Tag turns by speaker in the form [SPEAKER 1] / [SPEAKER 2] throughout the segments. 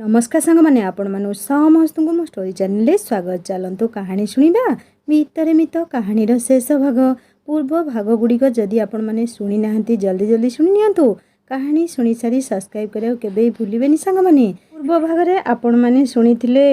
[SPEAKER 1] नमस्कार सांग मैंने आपण मानु समस्त को मो स्टोरी चैनल स्वागत। चलतु कहानी शुणा मितरे मित कहानीर शेष भाग पूर्व भाग गुड़िक जदि आपण मैंने शुणी ना जल्दी जल्दी शुणी नियंतु। कहानी शुणी सारी सब्सक्राइब करियो केबे भूलिबेनी सांग माने। पूर्व भाग रे आपण मैंने शुणीथिले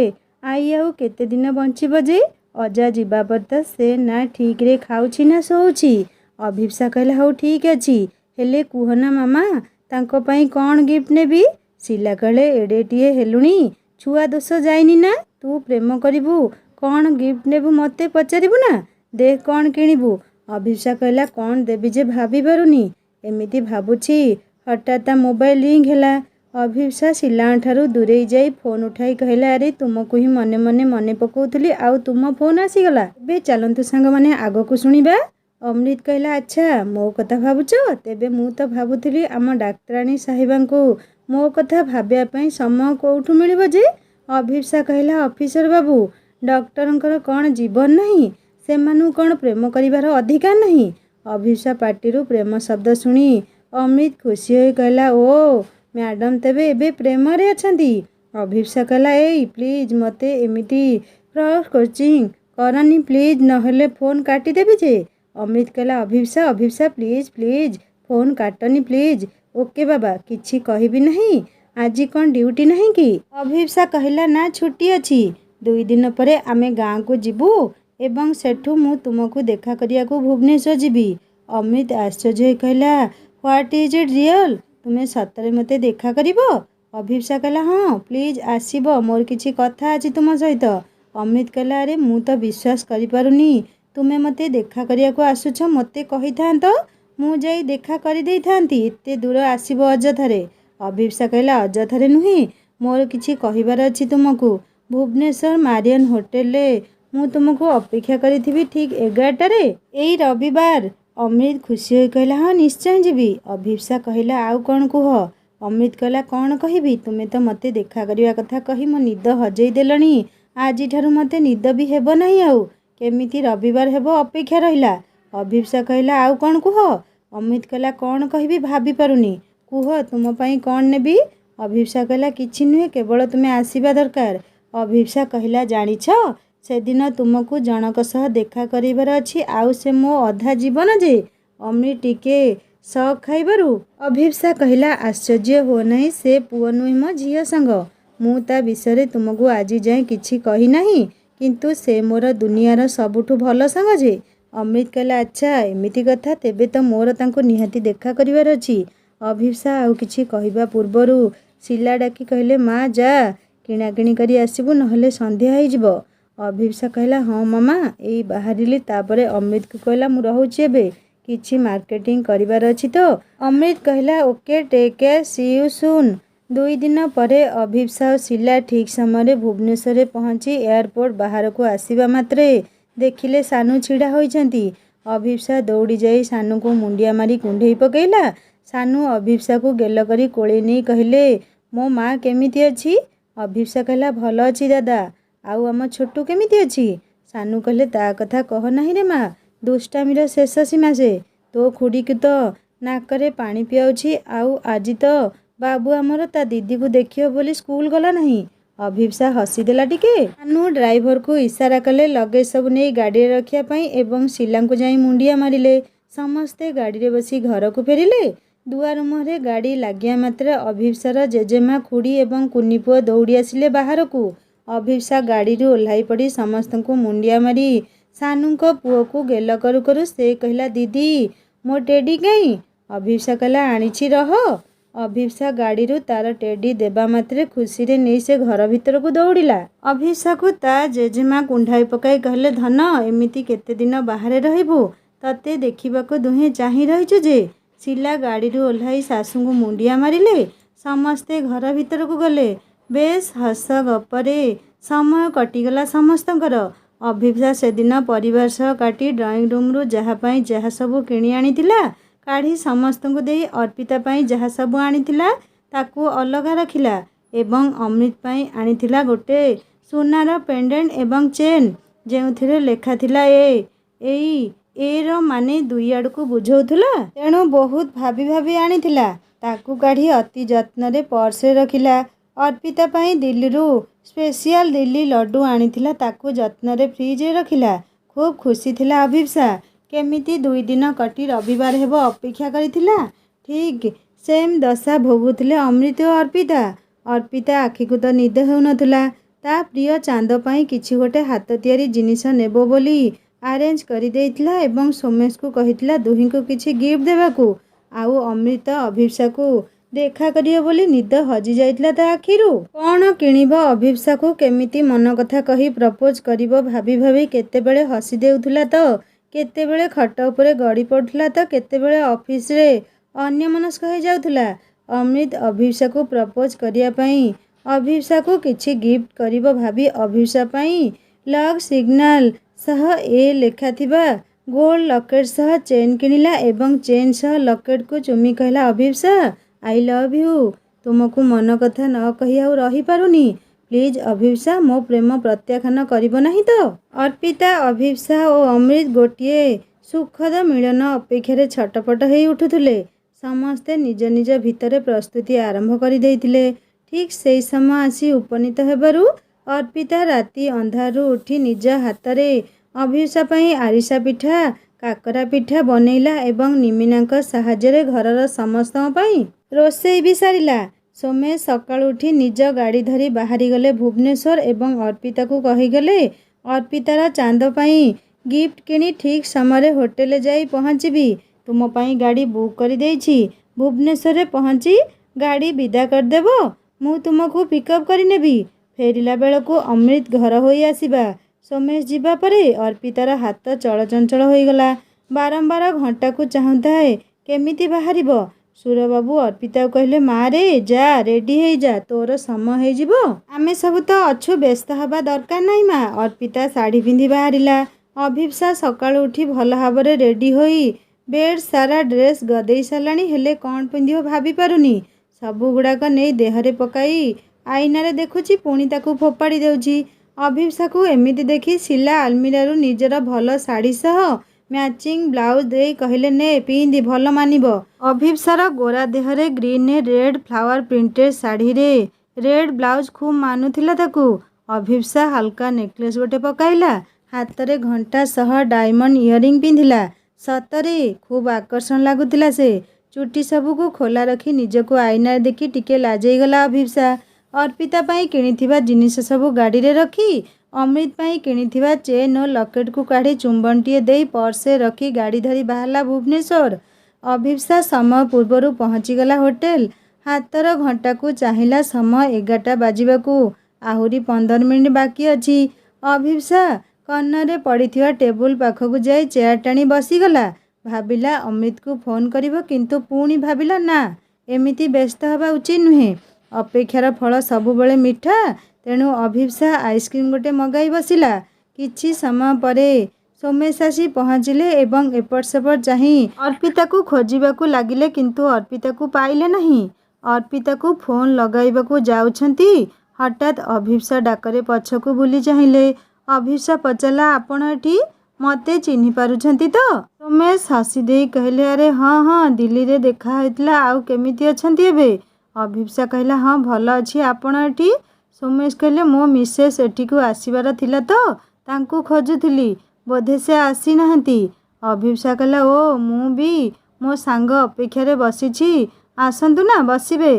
[SPEAKER 1] आई आउ केते दिन बंचिबो जे अजा जीवा पर त से ना ठीक रे खाउछि ना सोउछि। अभिप्सा कहला हौ ठीक अछि हेले कुहना मामा तांको पई कोन गिफ्ट नेबी। शिला कहले एडेटीए हेलुणी छुआ दोष जाइनी ना तू प्रेम करिबू कौन गिफ्ट नेबू मते पचारिबू ना देख कौन किनिबू। अभिप्सा कहला कौन देबी जे भाभी पारुनी एमिति भाबुछि। हठात मोबाइल रिंग हैला। अभिप्सा शिला ठारू दूरे जाई फोन उठाई कहला अरे तुमको ही मने मने मने पकाउथली आउ तुम फोन आसीगला। बे चलंतु सांग माने आगो को सुनिबा। अमृत कहला अच्छा मो कथा भाबुछ तेबे मु तो भाबुथली आम डाक्तराणी साहिबांको मो कथा भाबिया पई समय कोठु मिलिबो जे। अभिप्सा कहला ऑफिसर बाबू डॉक्टरंकर कौन जीवन नहीं सेमानु कौन प्रेम करिवार अधिकार नहीं। अभिप्सा पार्टीरू प्रेम शब्द शुणी अमृत खुशी होई कहला ओ मैडम तेबे एबे प्रेम रे अछंती। अभिप्सा कहला ए प्लीज मते एमिति क्रॉस कोचिंग करनी प्लीज नहले फोन काटी देबी जे। अमृत कहला अभिप्सा अभिप्सा प्लीज प्लीज फोन काटनी प्लीज। ओके बाबा किछि कहबी नहीं आज कौन ड्यूटी नहीं कि। अभिप्सा कहला ना छुट्टी अच्छी 2 दिन परे आमे गाँ को जीवु एवं सेठू मु तुमको देखा करिया को भुवनेश्वर जीवी। अमृत आश्चर्य कहला व्हाट इज इट रियल तुम्हें सतरे मते देखा करिबो। अभिप्सा कहला हाँ प्लीज आसीबो मोर किछि कथा अछि तुम सहित। अमृत कहला अरे मु तो विश्वास करि पारुनी तुमे मते देखा करिया को आसुछ मते कहि थांत मु जाई देखा करि देई थांती एते दूर आसीबो अजथारे। अभिप्सा कहला अजथारे नुहे मोर किछि कहिबार अछि तुमको भुवनेश्वर मारियन होटल रे मु तुमको अपेक्षा करिथिबी ठीक 11टा रे एई रविवार। अमृत खुशी होई कहला हाँ निश्चय जीवी। अभिप्सा कहला आउ कौन कुह। अमृत कहला कौन कहिबी तुमे तो मते देखा करिया कथा कहि मो निद हजेई देलणी आजि ठारू मते निद भी हेबो नहीं आउ केमिति रविवार हेबो अपेक्षा रहिला। अभिप्सा कहला आउ कौन कुह। अमृत कहला कौन कहिबी भाभी पारुनी कुह तुम पई कौन नेबी। अभिप्सा कहला किछि नुहे केवल तुमे आसीबा दरकार। अभिप्सा कहला जानिछ से दिन तुमको जनक सह देखा करिबार अछि आउ से मो अधा जीवन जे। अमृत टिके शक खाइबारु अभिप्सा कहला आश्चर्य हो नहीं से पुओ नुहे मो झियो संग मु ता विषय तुमको आज जाए किछि कहि नहीं किंतु से मोर दुनियार सबुठु भल संग जे। अमृत कहला अच्छा एमिति कथा तेबे तो मोर तांको निहाती देखा करिवार अछि। अभिप्सा आउ किछि कहिबा पूर्वरु शिला डाकी कहले माँ जा किणाकिणी करी आसीबु नहले संध्या होई जिवो। अभिप्सा कहला हाँ मामा एई बाहरिली तापरे अमृत को कहला मु रहउछि एबे किछि मार्केटिंग करिवार अछि तो। अमृत कहला okay take care see you soon. 2 दिन परे अभिप्सा और शिला ठीक समय भुवनेश्वर पहुंची एयरपोर्ट बाहर को आसीबा मात्रे देखिले सानू छिड़ा होइछंती। अभिप्सा दौड़ी जाई सानू को मुंडिया मारी कुंढेई पकेइला। सानू अभिप्सा को गेल करी कोळे नहीं कहले मो माँ केमिति अछि। अभिप्सा कहला भल अछि दादा आउ आम छोटू केमिति अछि। सानू कहले ता कथा कह नहीं रे माँ दुष्टामीर शेष सीमा से तो खुड़ी को तो नाकरे पानी पियाउछि आउ आज तो बाबू आमर ता दीदी को देखियो बोली स्कूल गला नहीं। अभिप्सा हसी देला टिके। सानू ड्राइवर को इशारा कले लगेज सब नहीं गाड़ी रखिया पई एवं शिला को जाई मुंडिया मारिले। समस्ते गाड़ी रे बसी घर को फेरिले। दुआर मुहरे गाड़ी लागिया मात्र अभिप्सार जेजेमा खुड़ी एवं कुनी पुओ दौड़ी आसिले बाहर को। अभिप्सा गाड़ी रू ओह्लाई पड़ी समस्त को मुंडिया मारी सानू को पुओ को गेल करू करू से कहला दीदी मो टेडी कहीं। अभिप्सा कहला आनिछि रह। अभिप्सा गाड़ी रू तार टेडी देबा मात्रे खुशी रे नहीं से घर भीतर को दौड़िला। अभिप्सा को ता जेजेमा कुंढाई पकाई कहले धन एमिति केते दिन बाहरे रहिबू तते देखिबा को दुहे चाहि रहिछु जे। शिला गाड़ी रू ओह्लाई सासू को मुंडिया मारिले समस्ते घर भीतर को गले। बेस हस गपरे समय कटिगला समस्तंकर। अभिप्सा से दिन परिवार सह काटी ड्राइंग रूम रू जहा पई जहा सब किणी आनिथिला काढ़ी समस्त को दे अर्पिता पई जहा सब आनिथिला ताकू अलगा रखिला एवं अमृत पई आनिथिला गोटे सोनार पेंडेंट एवं चेन जेउथिरे लेखा थिला ए रो माने दुई आड़ को बुझौथुला तेणु बहुत भाभी भाभी आनिथिला ताकू काढ़ी अति जत्न रे पर्स रे रखिला। अर्पिता पाई दिल्ली स्पेशल दिल्ली लड्डू आनीथिला ताकू जत्न फ्रिजे रखिला। खूब खुशी थिला अभिप्सा। केमिति 2 दिन कटी रविवार हेबो अपेक्षा करिथिला। ठीक सेम दशा भोगुथिले अमृत और अर्पिता। अर्पिता आखि को तो निद हेउनथुला। ता प्रिय चांद पाई किछि गोटे हाथ तियारी जिनिस नेबो बोली अरेंज करि देइथिला एवं सोमेश को कहिथिला दुही को किछि गिफ्ट देबाकू। आउ अमृत अभिप्सा को देखा करियो बोली निद हजि जाइथिला ता आखिरु। कौन किणिब अभिप्सा को केमिति मन कथा कही प्रपोज करिबो भाभी भाभी केतेबेले हसी देउथुला तो केतेबेले खट उपरे गड़ी पड़ुथुला तो केतेबेले ऑफिस रे अन्यमनस्क हो जाउथुला। अमृत अभिप्सा को प्रपोज करिया पई अभिप्सा को किछि गिफ्ट करिबो भाभी अभिप्सा पई लक सिग्नल सह ए लेखा थिबा गोल्ड लकेट सह चेन किनिला एवं चेन सह लकेट को चुमी कहला अभिप्सा आई लव यू। तुमको मन कथा न कही आउ रही पारुनी। प्लीज अभिप्सा मो प्रेम प्रत्याख्यान करिबो नाही तो। अर्पिता अभिप्सा और अमृत गोटिए सुखद मिलन अपेक्षा छटपट हो उठुले। समस्ते निज निज भितर प्रस्तुति आरंभ कर देइथिले। ठीक से समय आसी उपनीत हेबारु अर्पिता राति अंधारू उठी निज हाथ में अभिप्सा पई आरिसा पिठा काकरा पिठा बनैला एवं निमिना साहाଯ୍ୟରେ घरर समस्त रोषेई भी सारिला। सोमेश सकाळ उठी निज गाड़ी धरी बाहरी गले भुवनेश्वर एवं अर्पिता को कहीगले अर्पितार चांद पाई गिफ्ट किनी ठीक समय होटेल जाई पहुँचबी। तुम पाई गाड़ी बुक कर देइछि। भुवनेश्वर पहुँची गाड़ी विदा करदेव। मु तुमको पिकअप करिनेबी। फेरिला बेलू अमृत घर होई आसिबा। सोमेश जीवा परे अर्पितार हाथ चलचंचल होईगला। बारंबार घंटा को चाहूए केमिति बाहरिबो। सुरबाबू अर्पिता कहले माँ रे जा रेडी हो जा तोर समय हो जिवो। आमे सब तो अच्छु व्यस्त हवा दरकार नहीं माँ। अर्पिता साड़ी पिंधि बाहरिला। अभिप्सा सकाळु उठी भल भाव रेडी होई बेड सारा ड्रेस गदेई साराणी हेले कौन पिंधियो भाभी पारुनी। सबु गुड़ाक नहीं देहरे पकाई आईनारे देखुची पुणी ताकू फोपाड़ी देउची। अभिप्सा को एमिति देखी सिला आलमीरारू निजर भल साड़ी सह मैचिंग ब्लाउज दे कहले ने पिंधि भल मानिबो। अभिप्सार गोरा देहरे green red flower printed sari रे रेड ब्लाउज खूब मानुथिला ताकू। अभिप्सा हल्का नेकलेस गोटे पकाइला। हाथ रे घंटा सह डायमंड इयरिंग पिंधिला। सतरे खूब आकर्षण लागुतिला से। चुटी सबको खोला रखी निजको आईना देखी टिके लाजई गला अभिप्सा। अर्पिता पाई किणिथिबा जिनिस सबु गाड़ी रे रखी अमृत पाई किणिथिबा चेन और लकेट को काढ़ी चुंबनटीए देई पर्से रखी गाड़ी धरी बाहरला भुवनेश्वर। अभिप्सा समय पूर्वर पहुँची गला होटेल। हाथर घंटा को चाहिला समय 11टा बाजिबाकू आहुरी 15 मिनिट बाकी अछि। अभिप्सा कन्नरे पड़िथिबा टेबुल पाखकू जाई चेयर टाणी बसीगला। भाविला अमृत को फोन करिबो किंतु पुणी भाविला ना एमिति व्यस्त हवा उचित नुहे। अपेक्षार फल सबुबले मिठा तेणु अभिप्सा आइसक्रीम गोटे मगाई बसिला। किछि समय परे सोमेश आसी पहुँचिले एवं एपट सेपट चाही अर्पिता को खोजिबाकू लागिले किंतु अर्पिता को पाइले नहीं। अर्पिता को फोन लगाइबाकू जाउछंती हठात अभिप्सा डाकरे पछकू बुली चाहिए। अभिप्सा पचाला आपण एठी मते चिन्हि पारुछंती तो। सोमेश हसी दे कहले अरे हाँ हाँ दिल्ली रे देखा होइतला आउ केमिति अछंती एबे। अभिप्सा कहला हाँ भल अछि आपण एठी। सोमेश कहले मो मिसेस एठी को आसीबार थिला तो तांकू खोजुथिली बोधे से आसी नाहंती। अभिप्सा कहला ओ मु भी मो सांग अपेक्षारे बसिछि आसंतु ना बसिबे।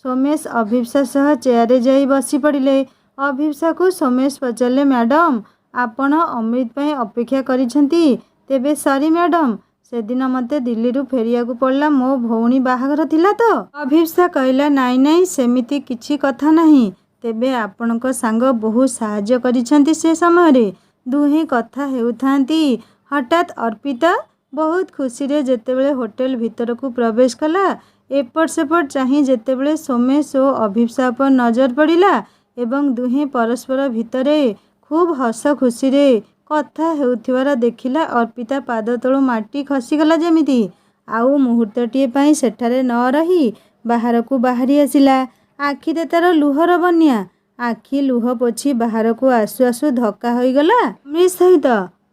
[SPEAKER 1] सोमेश अभिप्सा सह चेयर जाई बसी पड़िले। अभिप्सा को सोमेश पचारे मैडम आपण अमृत पाई अपेक्षा करिछंती तेबे सॉरी मैडम से दिन मते दिल्ली रु फेरिया को पड़ला मो भौणी बाहागर थिला तो। अभिप्सा कहला नाई नाई सेमिति किछि कथा नहीं तेबे आपणक सांग बहुत साहाय्य करिछंती से समय रे दुहे कथा हेउथांती। हठात अर्पिता बहुत खुशी रे जेतेबेले होटेल भीतर को प्रवेश कला एपट सेपट चाही जेतेबेले सोमेश और अभिप्सा पर नजर पड़िला एवं दुहे परस्पर भितरे खूब हस खुशी रे कथा हेउथिबार देखिला। अर्पिता पाद तळु माटी खसीगला जेमिति आउ मुहूर्तटीए पाई सेठारे न रही बाहर को बाहरी आसिला। आखिरे तार लुहर बन्या आखि लुह पोछि बाहर को आसु आसु धक्का होईगला अमृत सहित।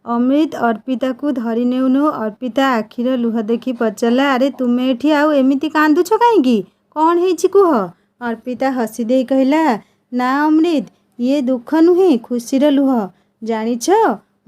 [SPEAKER 1] अमृत अर्पिता को धरी नेउ नेउ अर्पिता आखिर लुह देखी पचाला अरे तुमे एठी आउ एमिति कांदुछ काईकी कौन हेछि कुह। अर्पिता हसी दे कहला ना अमृत ये दुख नुहे खुशीर लुह। जानिछ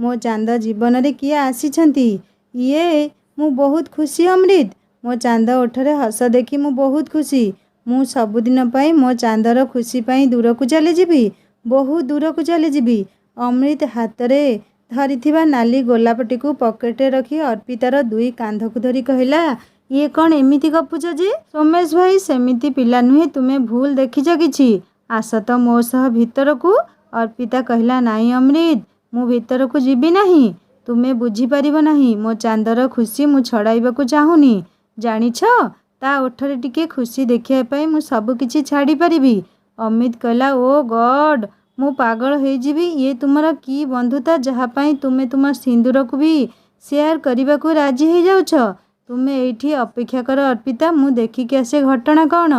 [SPEAKER 1] मो चांद जीवन रे किए आसीछंती ये मु बहुत खुशी अमृत। मो चांद ओठरे हस देखी मु बहुत खुशी। मु सबुदिन पाई मो चांदर खुशी पाई दूर को चली जीवी बहुत दूर को चली जीवी। अमृत हाथ रे धरिथिबा नाली गोलापटी को पकेटे रखी अर्पितार दुई कांध को धरी कहला ये कौन एमिति गपुच जे? सोमेश भाई सेमिति पिला नुहे तुमे भूल देखिछ किछि आस तो मो सह भितर को। अर्पिता कहला नाई अमृत मु भितर को जीवी नाही तुमे बुझी पारिबो नाही। मो चांदर खुशी मु छड़ाइबाकू चाहुनी। जानिछ ता ओठरे टिके खुशी देखिया पाई मु सब किछि छाड़ी परिबी। अमित कहला ओ गॉड मु पागल हो जीवी। ये तुमर की बंधुता जहा पाई तुमे तुम सिंदूर को भी शेयर करने को राजी हो जाउछ। तुमे एठी अपेक्षा कर अर्पिता मु देखिक आसे घटना कौन।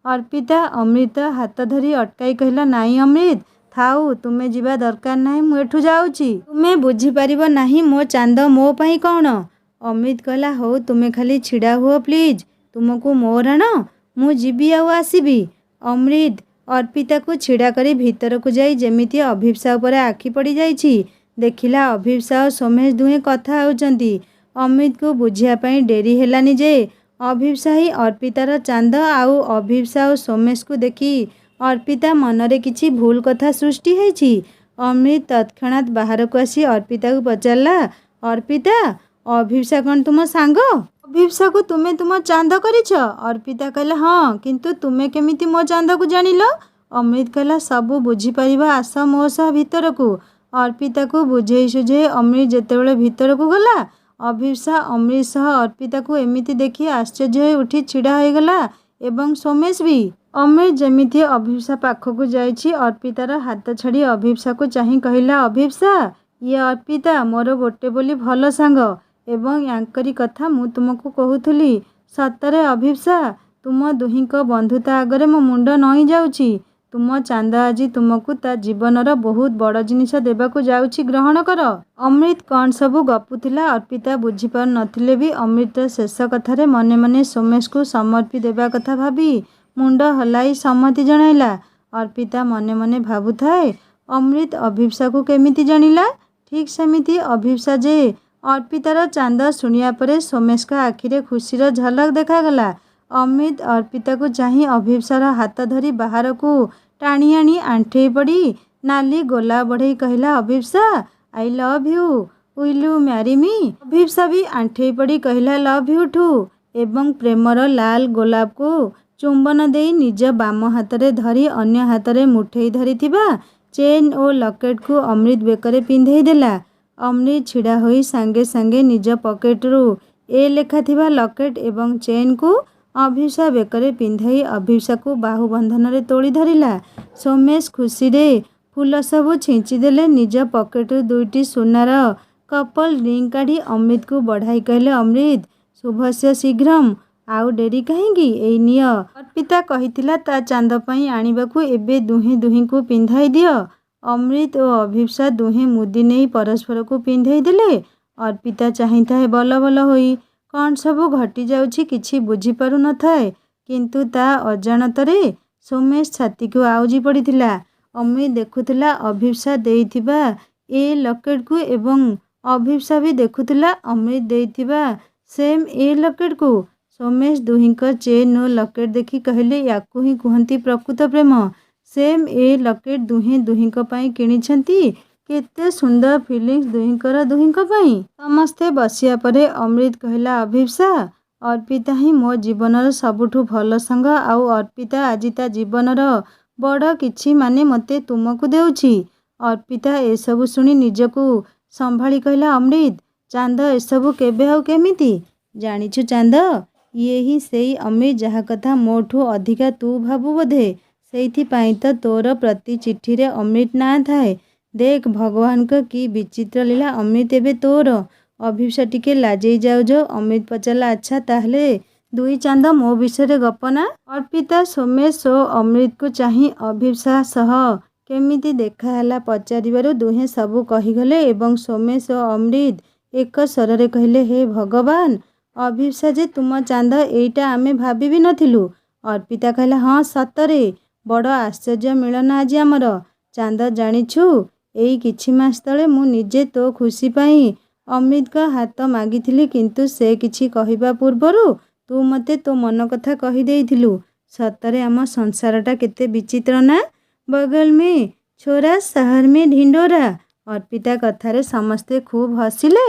[SPEAKER 1] अर्पिता अमृत हाथ धरी अटकाई कहला नाई अमृत थाऊ तुमे जीवा दरकार नाही मु एठू जाउची। तुमे बुझी पारिबो नाही मो चांद मो पाई कौन। अमृत कहला हो तुमे खाली छिड़ा हुओ प्लीज तुमको मो राण मु जीवी आउ आसीबी। अमृत अर्पिता को छिड़ा करी भीतर को जाई जेमिति अभिप्सा उपरे आखि पड़ी जाइछि। देखिला अभिप्सा और सोमेश दुहे कथा होउचंती। अमित को बुझिया पाई डेरी हेलानी जे अभिप्सा ही अर्पितार चांद आउ अभिप्सा और सोमेश को देखी अर्पिता मनरे किछि भूल कथा सृष्टि हेछि। अमृत तत्क्षणात बाहर को आसी अर्पिता को पचारला अर्पिता अभिप्सा कौन तुम सांग? अभिप्सा को तुमे तुम चांद करिछ? अर्पिता कहला हाँ किंतु तुमे केमिति मो चांद को जानिल? अमृत कहला सबू बुझी परिबा आस मो सह भितर को। अर्पिता को बुझेई सुझे अमृत जेतेबेले भितर को गला अभिप्सा अमृत सह अर्पिता को एमिति देखी आश्चर्य हो उठी छिड़ा हो गला एवं सोमेश भी। अमृत जेमिति अभिप्सा पाखक जाइछि अर्पितार हाथ छाड़ी अभिप्सा को चाही कहला अभिप्सा ये अर्पिता मोर गोटे बोली भल सांग एवं यांकरी कथा मु तुमको कहूथुली। सतरे अभिप्सा तुम दुहिंक बंधुता आगरे मो मुंड नई जाउछि। तुम चांद आज तुमको ता जीवनर बहुत बड़ जिनिस देबाकू जाउछि ग्रहण कर। अमृत कौन सबू गपुथिला अर्पिता बुझी पार नथिले भी अमृत शेष कथारे मने मने सोमेश को समर्पी देबा कथा भाबी मुंड हलाई सम्मति जणाइला। अर्पिता मने मने भाबुथाए अमृत अभिप्सा को केमिति जानिला। ठीक सेमिति अभिप्सा जे अर्पितार चांद शुणिया परे सोमेश का आखिरे खुशीर झलक देखागला। अमित अर्पिता को चाही अभिप्सार हाथ धरी बाहर को टाणी आनी आंठे पड़ी नाली गोला बढ़ई कहला Abhipsa I love you will you marry me. Abhipsa भी आंठे पड़ी कहला लव यू टू एवं प्रेमर लाल गोलाप को चुंबन दे निज बाम हाथ रे धरी अन्य हाथ रे मुठेई धरी थिबा चेन और लकेट को अमृत बेकरे पिंधेई देला। अमृत छिड़ा होई सांगे सांगे निज पॉकेट रु ए लेखा थिबा लकेट एवं चेन को अभिप्सा बेकरे पिंधाई अभिप्सा को बाहु बंधन रे तोड़ी धरिला। सोमेश खुशी रे फूल सबू छिंची देले निज पॉकेट रु दुईटी सुनार कपल रिंग काढ़ी अमृत को बढ़ाई कहले अमृत शुभस्य शीघ्रम आउ डेरी कहीं एई निय। अर्पिता कहिथिला ता चांद पई आनिबाकू एबे दुहे दुही को पिंधाई दियो। अमृत और अभिप्सा दुहे मुदी नहीं परस्पर को पिंधाई देले। अर्पिता चाहिए बल बल होई कौन सबू घटी जाउछि किछि बुझी पारु न थाए किंतु ता अजाणतरे सोमेश छाती को आउजी पड़िथिला। अमृत देखुथिला अभिप्सा देइथिबा ए लकेट को एवं अभिप्सा भी देखुथिला अमृत देइथिबा सेम ए लकेट को। सोमेश दुहिंक चेन और लकेट देखी कहले याकू ही कुहंती प्रकृत प्रेम। सेम ए लकेट दुहे दुहिंक पई किनिछंती केते सुंदर फीलिंग्स दुहिंकर दुहिंक पई। समस्ते बसिया परे अमृत कहला अभिप्सा अर्पिता ही मो जीवनर सबुठु भल संग आउ अर्पिता आज ता जीवनर बड़ किछि माने मते तुमको देउछि। अर्पिता ए सब सुनी निजको संभाली कहला अमृत चांद ए सब केबे आउ केमिति जानिछु चांद ये ही सेई अमृत जहा कथा मोठू अधिका तू भाबु बोधे सेइथिपाई तो तोर प्रति चिट्ठी रे अमृत ना थाए। देख भगवान का की विचित्र लीला अमृत एबे तोर। अभिप्सा टिके लाजेई जाउ जो अमृत पचाला अच्छा ताहले दुई चांद मो विषय गपना। अर्पिता सोमेश और अमृत को चाही अभिप्सा सह केमिति देखाला पचारिबारु दुहे सबू कहीगले एवं सोमेश और अमृत एक स्वर रे कहले हे भगवान अभिप्सा जे तुम चांद एइटा आमे भाबी भी नथिलु। अर्पिता कहला हाँ सतरे बड़ आश्चर्य मिलन आज आमर। चांद जानिछु एई किछि मास तले मु निजे तो खुशी पाई अमृत का हाथ मागिथिली किंतु से किछि कहिबा पूर्वरु तू मते तो मन कथा कहि देइथिलु। सतरे आम संसारटा केते विचित्र ना, बगल में छोरा शहर में ढिंडोरा। अर्पिता कथारे समस्ते खूब हसिले।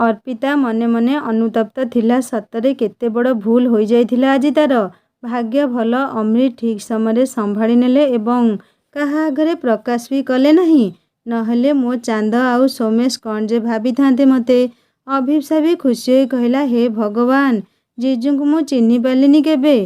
[SPEAKER 1] अर्पिता मने मने अनुतप्त थिला। सतरे केते बड़ भूल हो जाइथिला आज तार। भाग्य भल अमृत ठीक समय संभाड़ी नेले एवं कहा आगरे प्रकाश भी कले नहीं, नहले मो चांद आउ सोमेश कौन जे भाभी थांते मते। अभिप्सा भी खुशी हो कहला हे भगवान जीजू को मु चिन्ही पालिनी केबे।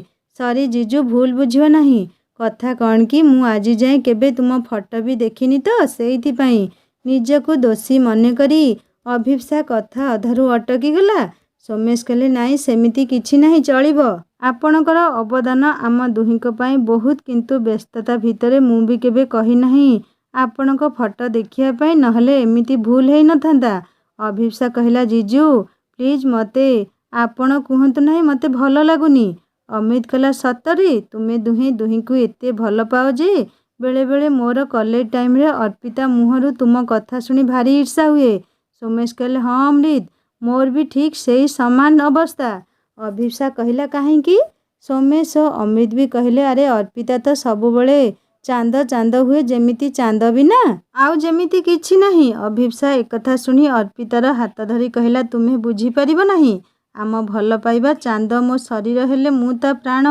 [SPEAKER 1] सॉरी जीजू भूल बुझियो नहीं। कथा कौन कि मु आज जाए केबे तुम फोटो भी देखिनी तो सेइथिपाई निजको दोषी मने करी अभिप्सा कथा अधारू अटकी गला। सोमेश कहले नाई सेमिति किछि नहीं चलिबो। आपणकर अवदान आम दुहिंक पाई बहुत, किंतु व्यस्तता भितरे मु भी केबे कहि नहीं आपणक फोटो देखिया पाई, नहले एमिति भूल हेई नथांता। अभिप्सा कहला जीजू प्लीज मते आपण कुहंतु नहीं, मते भल लागुनी। अमित कहला सतरे तुमे दुहे दुही को एते भल पाओ जे बेले बेले मोर कॉलेज टाइम रे अर्पिता मुहरु तुम कथा सुनी भारी ईर्षा हुए। सोमेश कहले हाँ अमृत मोर भी ठीक सही समान अवस्था। अभिप्सा कहला काहेकि। सोमेश और अमृत भी कहले अरे अर्पिता तो सबुबले चांद चांद हुए जेमिति चांद बिना आउ जेमिति किछि नहीं। अभिप्सा एक कथा सुनी अर्पितार हाथ धरी कहला तुम्हें बुझी परिबो नहीं, आम भल पाइबा चांद मो शरीर हेले मु ता प्राण,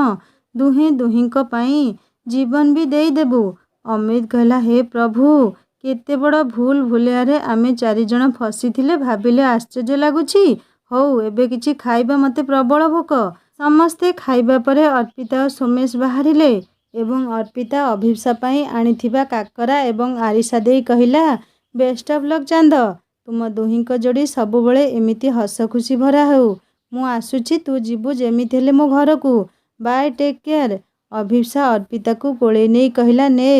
[SPEAKER 1] दुहे दुहिंक पाई जीवन भी देई देबु। अमृत कहला हे प्रभु केते बड़ भूल भूलियारे आमे चारि जण फसी थिले, भाबिले आश्चर्य लागुछि। हौ एबे किछि खाइबा मते प्रबल भोक। समस्ते खाइबा परे अर्पिता और सोमेश बाहरिले एवं अर्पिता अभिप्सा पाई आनिथिबा काकरा एवं आरिसा देई कहिला बेस्ट ऑफ लक चांद, तुम दुहिंक जोड़ी सबुबले एमिति हस खुशी भरा हो। मु आसुछि तू जीवु जेमिति हेले मो घरकू, बाय टेक केयर। अभिप्सा अर्पिता को कोले नहीं कहला ने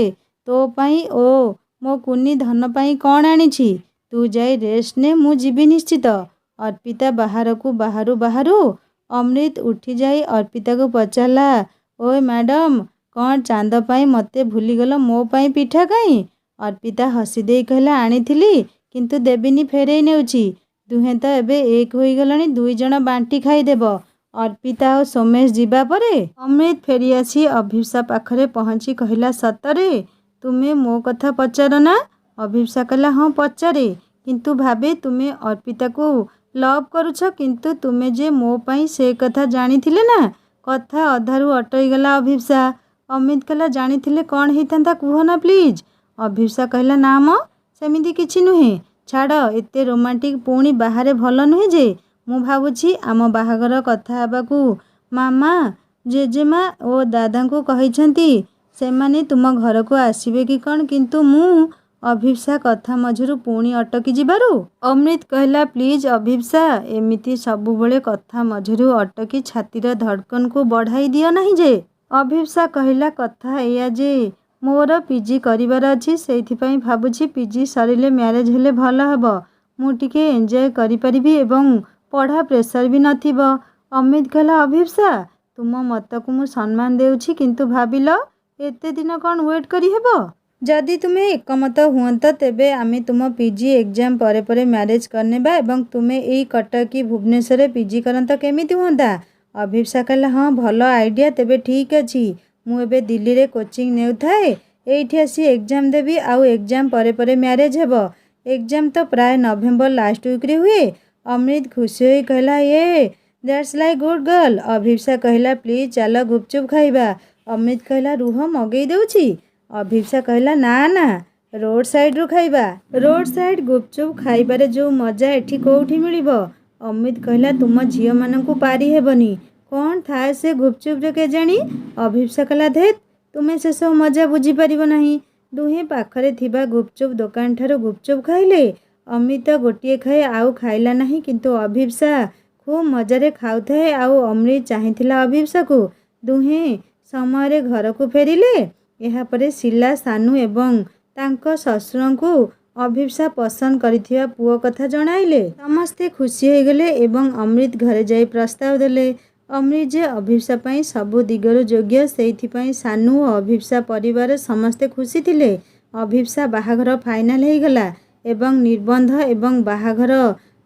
[SPEAKER 1] तो पाई ओ मो कुनी धन पाई कौन आनिछि, तू जाई रेस्ट ने मु जीवी निश्चित। अर्पिता बाहर को बाहरु बाहरु अमृत उठी जाई अर्पिता को पचारला ओए मैडम कौन चांद पाई मते भूलीगल मो पाई पिठा काई। अर्पिता हसी दे कहला आनिथिली किंतु देबिनी फेरेई नेउछि, दुहे तो एबे एक होई गलनी, दुई जण बांटी खाइदेब। अर्पिता और सोमेश जीवा परे अमृत फेरी आसी अभिप्सा पाखरे पहुंची कहला सतरे तुमे मो कथा पचार ना। अभिप्सा कहला हाँ पचारे, किंतु भाबे तुमे अर्पिता को लव करुछ, किंतु तुमे जे मो पाई से कथा जानिथिले ना। कथा अधारू अटई गला अभिप्सा। अमित कहला जानिथिले कौन हेइथांता कुह ना प्लीज। अभिप्सा कहला ना म सेमिति किछि नुहे, छाड़ एते रोमांटिक पुणी बाहरे भल नुहे जे। मु भाबुछि आम बाहागर कथा हेबाकू मामा जेजेमा ओ दादा को कहिछंती, सेमाने तुम घर को आसीबे कि कौन, किंतु मु अभिप्सा कथा मझरू पुणी अटकी जिबारू। अमृत कहला प्लीज अभिप्सा एमिति सबुबले कथा मझरू अटकी छातीर धड़कन को बढ़ाई दियो नहीं जे। अभिप्सा कहला कथा एया जे मोर पीजी करिवार अछि, सेइथिपाई भाबुछि पीजी सरिले मैरेज हेले भल हेबो, मु टिके एन्जॉय करि परिबी एवं पढ़ा प्रेशर भी नथिबो। अमित कहला अभिप्सा तुम मत को मु सम्मान देउछि, किंतु भाबिलो एते दिन कौन वेट करी हेबो। जदि तुम्हें एकमत हुअंत तेबे आमे तुम पीजी एग्जाम परे परे मैरेज करनेबा एवं तुम्हें एई कटकी भुवनेश्वर पीजी करंत केमिति हुअंता। अभिप्सा कहला हाँ भल आइडिया, तेबे ठीक अछि मु एबे दिल्ली रे कोचिंग नेउथाए, एइठी आसी एग्जाम देबी आउ एग्जाम परे परे मैरेज हेबो। एग्जाम तो प्राय नवेम्बर लास्ट वीक रे हुए। अमृत खुशी होई कहला ये दैट्स लाइक गुड गर्ल। अभिप्सा कहला प्लीज चलो गुपचुप खाइबा। अमित कहला रुह मगेई देउछि। अभिप्सा कहला ना ना रोड साइड रु खाइबा। रोड साइड गुपचुप खाइबारे जो मजा एठी कोउठी मिलिबो। अमित कहला तुम झियो माननकु पारी हेबनी, कौन थाए से गुपचुप रे केजाणी। अभिप्सा कहला धेत तुमे से सब मजा बुझी परिबो नहीं। दुहे पाखरे थिबा गुपचुप दुकान ठारो गुपचुप खाइले। अमित गोटिए खाए आउ खाइला नहीं, किंतु अभिप्सा खूब मजारे खाउथाए आउ अमृत चाहिथिला अभिप्सा को। दुहे समय घर को फेरिले। एहा परे शिला सानू एवं तांको ससुर को अभिप्सा पसंद करिथिबा पुओ कथा जणाइले। समस्ते खुशी हो गले एवं अमृत घरे जाई प्रस्ताव देले। ଅମୃତ ଯେ ଅଭିପ୍ସା ପାଇଁ ସବୁ ଦିଗରୁ ଯୋଗ୍ୟ, ସେଇଥିପାଇଁ ସାନୁ ଓ ଅଭିପ୍ସା ପରିବାର ସମସ୍ତେ ଖୁସି ଥିଲେ। ଅଭିପ୍ସା ବାହାଘର ଫାଇନାଲ ହେଇଗଲା ଏବଂ ନିର୍ବନ୍ଧ ଏବଂ ବାହାଘର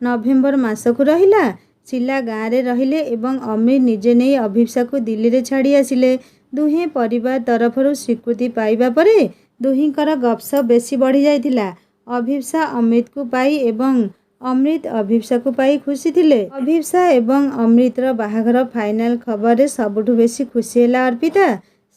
[SPEAKER 1] ନଭେମ୍ବର ମାସକୁ ରହିଲା। ଶିଲା ଗାଁରେ ରହିଲେ ଏବଂ ଅମୃତ ନିଜେ ନେଇ ଅଭିପ୍ସାକୁ ଦିଲ୍ଲୀରେ ଛାଡ଼ି ଆସିଲେ। ଦୁହେଁ ପରିବାର ତରଫରୁ ସ୍ୱୀକୃତି ପାଇବା ପରେ ଦୁହିଁଙ୍କର ଗପସପ ବେଶୀ ବଢ଼ିଯାଇଥିଲା। ଅଭିପ୍ସା ଅମୃତକୁ ପାଇ ଏବଂ ଅମୃତ ଅଭିପ୍ସାକୁ ପାଇ ଖୁସି ଥିଲେ। ଅଭିପ୍ସା ଏବଂ ଅମୃତର ବାହାଘର ଫାଇନାଲ ଖବରରେ ସବୁଠୁ ବେଶୀ ଖୁସି ହେଲା ଅର୍ପିତା।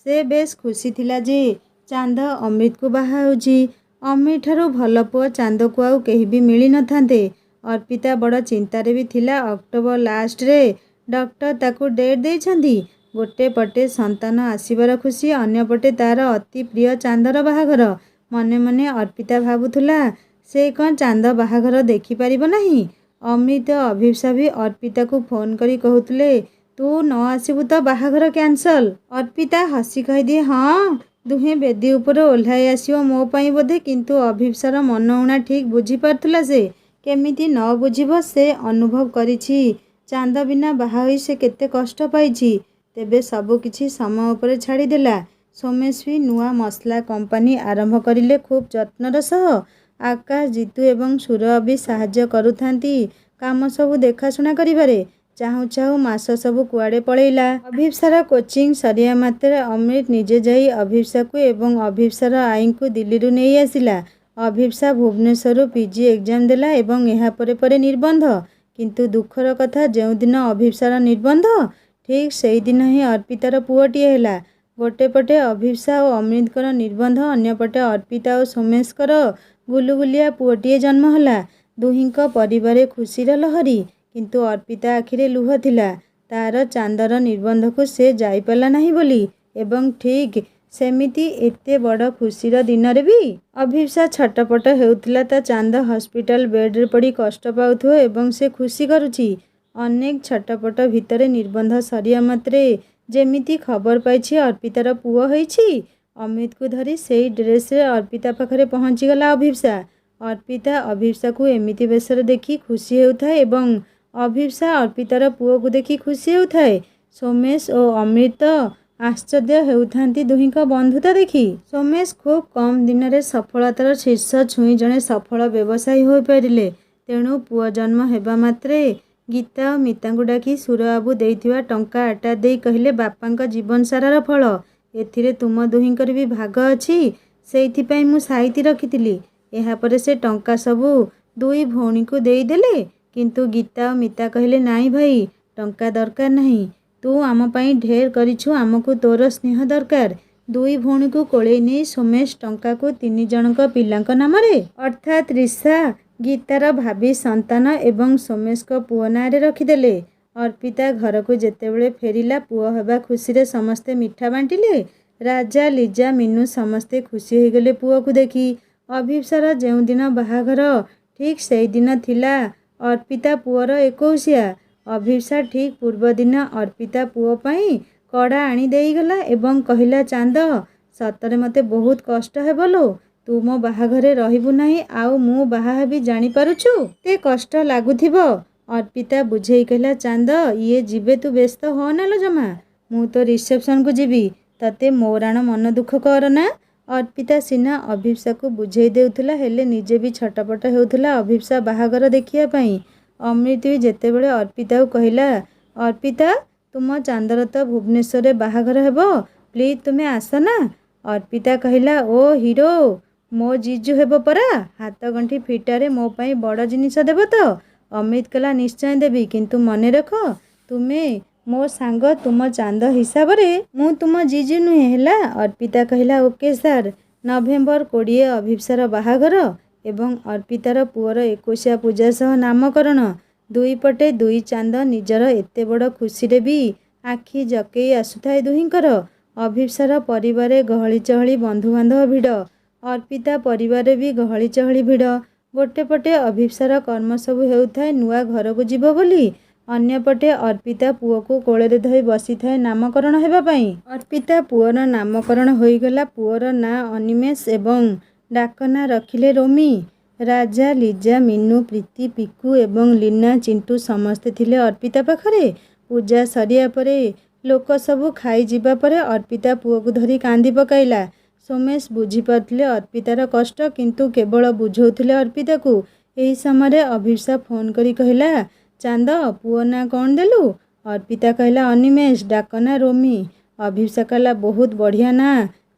[SPEAKER 1] ସେ ବେଶ ଖୁସି ଥିଲା ଯେ ଚାନ୍ଦ ଅମୃତକୁ ବାହା ହେଉଛି। ଅମୃତଠାରୁ ଭଲ ପୁଅ ଚାନ୍ଦକୁ ଆଉ କେହି ବି ମିଳିନଥାନ୍ତେ। ଅର୍ପିତା ବଡ଼ ଚିନ୍ତାରେ ବି ଥିଲା। ଅକ୍ଟୋବର ଲାଷ୍ଟରେ ଡକ୍ଟର ତାକୁ ଡେଟ୍ ଦେଇଛନ୍ତି। ଗୋଟେ ପଟେ ସନ୍ତାନ ଆସିବାର ଖୁସି, ଅନ୍ୟପଟେ ତା'ର ଅତି ପ୍ରିୟ ଚାନ୍ଦର ବାହାଘର। ମନେ ମନେ ଅର୍ପିତା ଭାବୁଥିଲା ସେ କ'ଣ ଚାନ୍ଦ ବାହାଘର ଦେଖିପାରିବ ନାହିଁ। ଅମୃତ ଓ ଅଭିପ୍ସା ବି ଅର୍ପିତାକୁ ଫୋନ୍ କରି କହୁଥିଲେ ତୁ ନ ଆସିବୁ ତ ବାହାଘର କ୍ୟାନସଲ। ଅର୍ପିତା ହସି କହିଦିଏ ହଁ, ଦୁହେଁ ବେଦୀ ଉପରୁ ଓହ୍ଲାଇ ଆସିବ ମୋ ପାଇଁ ବୋଧେ। କିନ୍ତୁ ଅଭିପ୍ସାର ମନ ଊଣା ଠିକ୍ ବୁଝିପାରୁଥିଲା ସେ। କେମିତି ନ ବୁଝିବ, ସେ ଅନୁଭବ କରିଛି ଚାନ୍ଦ ବିନା ବାହା ହୋଇ ସେ କେତେ କଷ୍ଟ ପାଇଛି। ତେବେ ସବୁ କିଛି ସମୟ ଉପରେ ଛାଡ଼ିଦେଲା। ସୋମେଶ ବି ନୂଆ ମସଲା କମ୍ପାନୀ ଆରମ୍ଭ କରିଲେ ଖୁବ୍ ଯତ୍ନର ସହ। ଆକାଶ, ଜିତୁ ଏବଂ ସୁରଭ ବି ସାହାଯ୍ୟ କରୁଥାନ୍ତି କାମ ସବୁ ଦେଖାଶୁଣା କରିବାରେ। ଚାହୁଁ ଚାହୁଁ ମାସ ସବୁ କୁଆଡ଼େ ପଳେଇଲା। ଅଭିପ୍ସାର କୋଚିଂ ସରିବା ମାତ୍ରେ ଅମୃତ ନିଜେ ଯାଇ ଅଭିପ୍ସାକୁ ଏବଂ ଅଭିପ୍ସାର ଆଈଙ୍କୁ ଦିଲ୍ଲୀରୁ ନେଇ ଆସିଲା। ଅଭିପ୍ସା ଭୁବନେଶ୍ୱରରୁ ପିଜି ଏକ୍ଜାମ ଦେଲା ଏବଂ ଏହା ପରେ ପରେ ନିର୍ବନ୍ଧ। କିନ୍ତୁ ଦୁଃଖର କଥା, ଯେଉଁଦିନ ଅଭିପ୍ସାର ନିର୍ବନ୍ଧ ଠିକ୍ ସେଇଦିନ ହିଁ ଅର୍ପିତାର ପୁଅଟିଏ ହେଲା। ଗୋଟେ ପଟେ ଅଭିପ୍ସା ଓ ଅମୃତଙ୍କର ନିର୍ବନ୍ଧ, ଅନ୍ୟପଟେ ଅର୍ପିତା ଓ ସୋମେଶଙ୍କର ଗୁଲୁଗୁଲିଆ ପୁଅଟିଏ ଜନ୍ମ ହେଲା। ଦୁହିଁଙ୍କ ପରିବାରରେ ଖୁସିର ଲହରୀ। କିନ୍ତୁ ଅର୍ପିତା ଆଖିରେ ଲୁହ ଥିଲା। ତା'ର ଚାନ୍ଦର ନିର୍ବନ୍ଧକୁ ସେ ଯାଇପାରିଲା ନାହିଁ ବୋଲି। ଏବଂ ଠିକ୍ ସେମିତି ଏତେ ବଡ଼ ଖୁସିର ଦିନରେ ବି ଅଭିପ୍ସା ଛଟପଟ ହେଉଥିଲା। ତା ଚାନ୍ଦ ହସ୍ପିଟାଲ ବେଡ୍ରେ ପଡ଼ି କଷ୍ଟ ପାଉଥିବ ଏବଂ ସେ ଖୁସି କରୁଛି। ଅନେକ ଛଟପଟ ଭିତରେ ନିର୍ବନ୍ଧ ସରିବା ମାତ୍ରେ ଯେମିତି ଖବର ପାଇଛି ଅର୍ପିତାର ପୁଅ ହୋଇଛି, ଅମୃତକୁ ଧରି ସେଇ ଡ୍ରେସ୍ରେ ଅର୍ପିତା ପାଖରେ ପହଞ୍ଚିଗଲା ଅଭିପ୍ସା। ଅର୍ପିତା ଅଭିପ୍ସାକୁ ଏମିତି ବେଶରେ ଦେଖି ଖୁସି ହେଉଥାଏ ଏବଂ ଅଭିପ୍ସା ଅର୍ପିତାର ପୁଅକୁ ଦେଖି ଖୁସି ହେଉଥାଏ। ସୋମେଶ ଓ ଅମୃତ ଆଶ୍ଚର୍ଯ୍ୟ ହେଉଥାନ୍ତି ଦୁହିଁଙ୍କ ବନ୍ଧୁତା ଦେଖି। ସୋମେଶ ଖୁବ୍ କମ୍ ଦିନରେ ସଫଳତାର ଶୀର୍ଷ ଛୁଇଁ ଜଣେ ସଫଳ ବ୍ୟବସାୟୀ ହୋଇପାରିଲେ। ତେଣୁ ପୁଅ ଜନ୍ମ ହେବା ମାତ୍ରେ ଗୀତା ଓ ମିତାଙ୍କୁ ଡାକି ସୁରବାବୁ ଦେଇଥିବା ଟଙ୍କା ଆଟା ଦେଇ କହିଲେ ବାପାଙ୍କ ଜୀବନସାରାର ଫଳ, ଏଥିରେ ତୁମ ଦୁହିଁଙ୍କର ବି ଭାଗ ଅଛି। ସେଇଥିପାଇଁ ମୁଁ ସାଇତି ରଖିଥିଲି। ଏହାପରେ ସେ ଟଙ୍କା ସବୁ ଦୁଇ ଭଉଣୀଙ୍କୁ ଦେଇଦେଲେ। କିନ୍ତୁ ଗୀତା ଓ ମିତା କହିଲେ ନାଇଁ ଭାଇ, ଟଙ୍କା ଦରକାର ନାହିଁ। ତୁ ଆମ ପାଇଁ ଢେର କରିଛୁ, ଆମକୁ ତୋର ସ୍ନେହ ଦରକାର। ଦୁଇ ଭଉଣୀକୁ କୋଳେଇ ନେଇ ସୋମେଶ ଟଙ୍କାକୁ ତିନି ଜଣଙ୍କ ପିଲାଙ୍କ ନାମରେ ଅର୍ଥାତ୍ ରିସା, ଗୀତାର ଭାବୀ ସନ୍ତାନ ଏବଂ ସୋମେଶଙ୍କ ପୁଅ ନାଁରେ ରଖିଦେଲେ। ଅର୍ପିତା ଘରକୁ ଯେତେବେଳେ ଫେରିଲା, ପୁଅ ହେବା ଖୁସିରେ ସମସ୍ତେ ମିଠା ବାଣ୍ଟିଲେ। ରାଜା, ଲିଜା, ମିନୁ ସମସ୍ତେ ଖୁସି ହୋଇଗଲେ ପୁଅକୁ ଦେଖି। ଅଭିପ୍ସାର ଯେଉଁଦିନ ବାହାଘର ଠିକ୍ ସେଇଦିନ ଥିଲା ଅର୍ପିତା ପୁଅର 21। ଅଭିପ୍ସା ଠିକ୍ ପୂର୍ବଦିନ ଅର୍ପିତା ପୁଅ ପାଇଁ କଡ଼ା ଆଣି ଦେଇଗଲା ଏବଂ କହିଲା ଚାନ୍ଦ, ସତରେ ମୋତେ ବହୁତ କଷ୍ଟ ହେବ ଲୋ। ତୁ ମୋ ବାହାଘରେ ରହିବୁ ନାହିଁ ଆଉ ମୁଁ ବାହା ହେବି, ଜାଣିପାରୁଛୁ କେତେ କଷ୍ଟ ଲାଗୁଥିବ। ଅର୍ପିତା ବୁଝେଇ କହିଲା ଚାନ୍ଦ, ଇଏ ଯିବେ, ତୁ ବ୍ୟସ୍ତ ହୋନା ଲୋ ଜମା। ମୁଁ ତ ରିସେପ୍ସନକୁ ଯିବି, ତତେ ମୋ ରାଣ ମନ ଦୁଃଖ କରନା। ଅର୍ପିତା ସିନା ଅଭିପ୍ସାକୁ ବୁଝେଇ ଦେଉଥିଲା, ହେଲେ ନିଜେ ବି ଛଟପଟ ହେଉଥିଲା ଅଭିପ୍ସା ବାହାଘର ଦେଖିବା ପାଇଁ। ଅମୃତ ବି ଯେତେବେଳେ ଅର୍ପିତାକୁ କହିଲା ଅର୍ପିତା, ତୁମ ଚାନ୍ଦର ତ ଭୁବନେଶ୍ୱରରେ ବାହାଘର ହେବ, ପ୍ଲିଜ୍ ତୁମେ ଆସ ନା। ଅର୍ପିତା କହିଲା ଓ ହିରୋ, ମୋ ଜିଜୁ ହେବ ପରା, ହାତଗଣ୍ଠି ଫିଟାରେ ମୋ ପାଇଁ ବଡ଼ ଜିନିଷ ଦେବ ତ? ଅମୃତ କହିଲା ନିଶ୍ଚୟ ଦେବି, କିନ୍ତୁ ମନେ ରଖ ତୁମେ ମୋ ସାଙ୍ଗ, ତୁମ ଚାନ୍ଦ ହିସାବରେ ମୁଁ ତୁମ ଜିଜୁ ନୁହେଁ, ହେଲା। ଅର୍ପିତା କହିଲା ଓକେ ସାର୍। ନଭେମ୍ବର 20 ଅଭିପ୍ସାର ବାହାଘର ଏବଂ ଅର୍ପିତାର ପୁଅର 21 ପୂଜା ସହ ନାମକରଣ। ଦୁଇ ପଟେ ଦୁଇ ଚାନ୍ଦ। ନିଜର ଏତେ ବଡ଼ ଖୁସିରେ ବି ଆଖି ଜକେଇ ଆସୁଥାଏ ଦୁହିଁଙ୍କର। ଅଭିପ୍ସାର ପରିବାରରେ ଗହଳି ଚହଳି, ବନ୍ଧୁବାନ୍ଧବ ଭିଡ଼। ଅର୍ପିତା ପରିବାରରେ ବି ଗହଳି ଚହଳି ଭିଡ଼। ଗୋଟେ ପଟେ ଅଭିପ୍ସାର କର୍ମ ସବୁ ହେଉଥାଏ ନୂଆ ଘରକୁ ଯିବ ବୋଲି, ଅନ୍ୟପଟେ ଅର୍ପିତା ପୁଅକୁ କୋଳରେ ଧରି ବସିଥାଏ ନାମକରଣ ହେବା ପାଇଁ। ଅର୍ପିତା ପୁଅର ନାମକରଣ ହୋଇଗଲା। ପୁଅର ନାଁ ଅନିମେଷ ଏବଂ ଡାକ ନାଁ ରଖିଲେ ରୋମି। ରାଜା, ଲିଜା, ମିନୁ, ପ୍ରୀତି, ପିକୁ ଏବଂ ଲୀନା, ଚିଣ୍ଟୁ ସମସ୍ତେ ଥିଲେ ଅର୍ପିତା ପାଖରେ। ପୂଜା ସରିବା ପରେ ଲୋକ ସବୁ ଖାଇଯିବା ପରେ अर्पिता पुओ धरी कांदी पकाइला। सोमेश बुझीपारुଥିଲେ अर्पितार कष्ट, किंतु केवल बुझौथिले अर्पिता को। एही समय अभिषा फोन करी कहला, चांद पुओ ना कौन देलु? अर्पिता कहला, अनिमेष, डाकना रोमी। अभिषा कहला, बहुत बढ़िया ना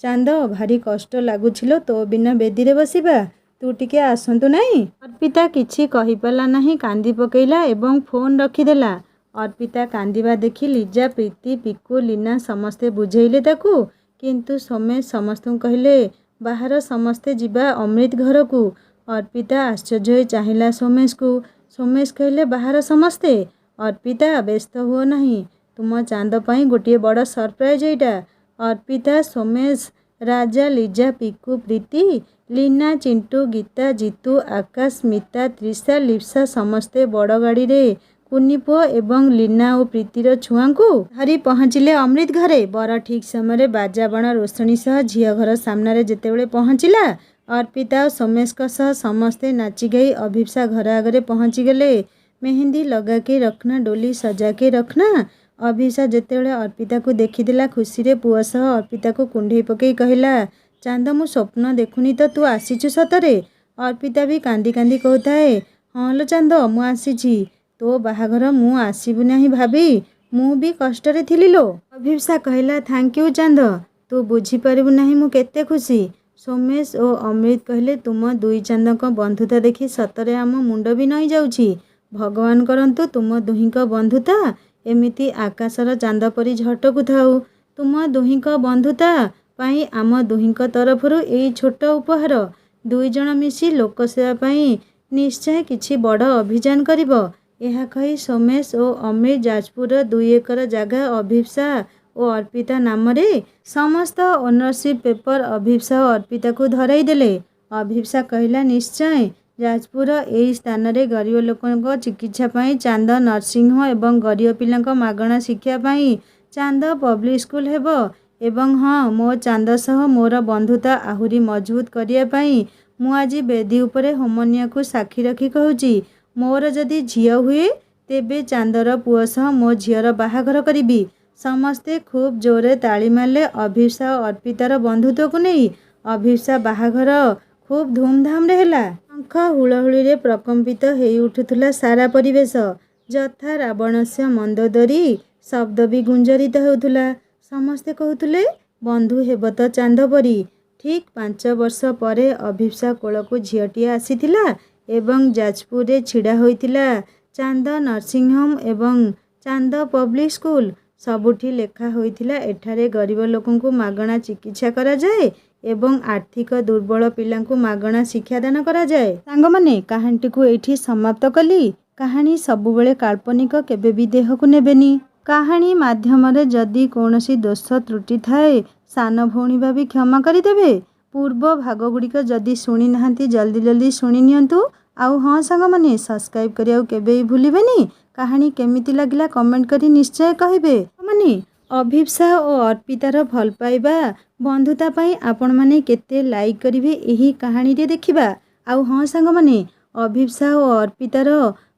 [SPEAKER 1] चांद, भारी कष्ट लगुछिलो तो बिना बेदी रे बसिबा, तू टिके आसंतु नहीं। अर्पिता किछि कहि पाला नहीं, कांदी पकेइला एवं फोन रखिदेला। अर्पिता कांदिबा देखि लिजा, प्रीति, पिकू, लीना समस्ते बुझेइले ताकू, किंतु सोमेश समस्त कहले बाहर समस्ते जिबा अमृत घर को। अर्पिता आश्चर्य होई चाहिला सोमेश को। सोमेश कहले, बाहर समस्ते? अर्पिता, व्यस्त हुओ नहीं, तुम चांद पाई गोटे बड़ सरप्राइज एटा। अर्पिता, सोमेश, राजा, लिजा, पिकू, प्रीति, लीना, चिंटू, गीता, जीतू, आकाश, स्मिता, त्रिषा, लिप्सा समस्ते बड़ गाड़ी रे कुनी पुओ एवं लीना और प्रीतिर छुआ को धरी पहुँचिले अमृत घरे। बर ठीक समय बाजा बाण रोषणी सह झील घर सामने जेतेबेले पहुँचला, अर्पिता और सोमेश सह समस्ते नाची गई अभिषा घर आगे पहुँची गले। मेहंदी लगा के रखना, डोली सजा के रखना। अभिषा जेतेबेले अर्पिता को देखिदेला, खुशी रे पुओ सह अर्पिता को कुंडई पकई कहला, चांद मु स्वप्न देखुनी तो तू आसीचु सतरे? अर्पिता भी कांदी कांदी कहताए, हाँ लो चांद, मु आसीची, तो बाहाघर मु आसीबु नहीं भाभी, मु भी कष्ट रे थिली लो। अभिषा कहला, थैंक यू चांद, तू बुझी पारिबु नहीं मु केते खुशी। सोमेश और अमृत कहले, तुम दुई चांदक बंधुता देखि सतरे आम मुंड भी नई जाउछि। भगवान करंतु तुम दुहिंक बंधुता एमिति आकाशर चांद परी झटकु थाउ। तुम दुहिंक बंधुता पाई आम दुहिंक तरफरु एई छोट उपहार। दुई जण मिसी लोक सेवा पाई निश्चय किछि बड़ अभियान करिबो। यह कही सोमेश और अमृत जाजपुर 2 एकर जगह अभिषा और अर्पिता नाम रे समस्त ओनरशिप पेपर अभिषा और अर्पिता को धराई देले। अभिषा कहला, निश्चय जाजपुर एई स्थान रे गरीब लोकन चिकित्सा पाई चांद नर्सिंग होम एवं गरीब पिलांक मागणा शिक्षा पाई चांद पब्लिक स्कूल हेबो। एवं हाँ, मो चांद सह मोर बंधुता आहुरी मजबूत करिया पाई मु आज बेदी उपरे होमनिया को साक्षी रखी कहूची, मोर जदि झियो हुए तेबे चांदर पुओ सह मो झियर बाहाघर करिबी। समस्ते खूब जोरे ताली मारले अभिषा और अर्पितार बंधुत्व को नहीं। अभिषा बाहाघर खूब धूमधाम रे हेला। शंख हुलहुली रे प्रकम्पित हेई उठुथुला सारा परिवेश। जथा रावणस्य मंदोदरी शब्द भी गुंजरित होउथुला। समस्ते कहूथुले, बंधु हेब तो चांद परी। ठीक 5 वर्ष परे अभिषा कोल को झीटी आसीथिला एवं जाजपुर रे छिड़ा होइतिला चांद नर्सिंग होम एवं चांद पब्लिक स्कूल। सबुठी लेखा होइतिला, एठारे गरीब लोकन को मागणा चिकित्सा करा जाए एवं आर्थिक दुर्बल पिलां को मागणा शिक्षादान करा जाए। सांग माने कहानी को एठी समाप्त कली। कहानी सबुबेले काल्पनिक, केबे भी देह को नेबेनी। कहानी माध्यम जदि कौनसी दोष त्रुटि थाए सान भौणी भाभी क्षमा करदेवे। पूर्व भाग गुड़िक जदि शुणी नाहांती जल्दी जल्दी शुणी नियंतु। आउ हाँ सांग माने सब्सक्राइब करिया केबे भी भूलिबेनी। कहानी केमिति लागिला कमेंट करी निश्चय कहिबे। माने अभिषा और अर्पितार भल पाइबा बंधुता पाई आपण माने केते लाइक करिवे एही कहानी रे देखिबा। आउ हाँ सांग माने अभिषा और अर्पितार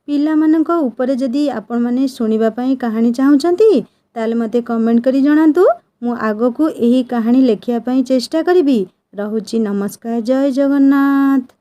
[SPEAKER 1] पिला मानक ऊपर जदि आपण माने सुनिबा पाई कहानी चाहुचंती ताले मते कमेंट करी जणांतु। मु आगो को एही कहानी लेखिया पाई चेष्टा करिबी। रहुची, नमस्कार, जय जगन्नाथ।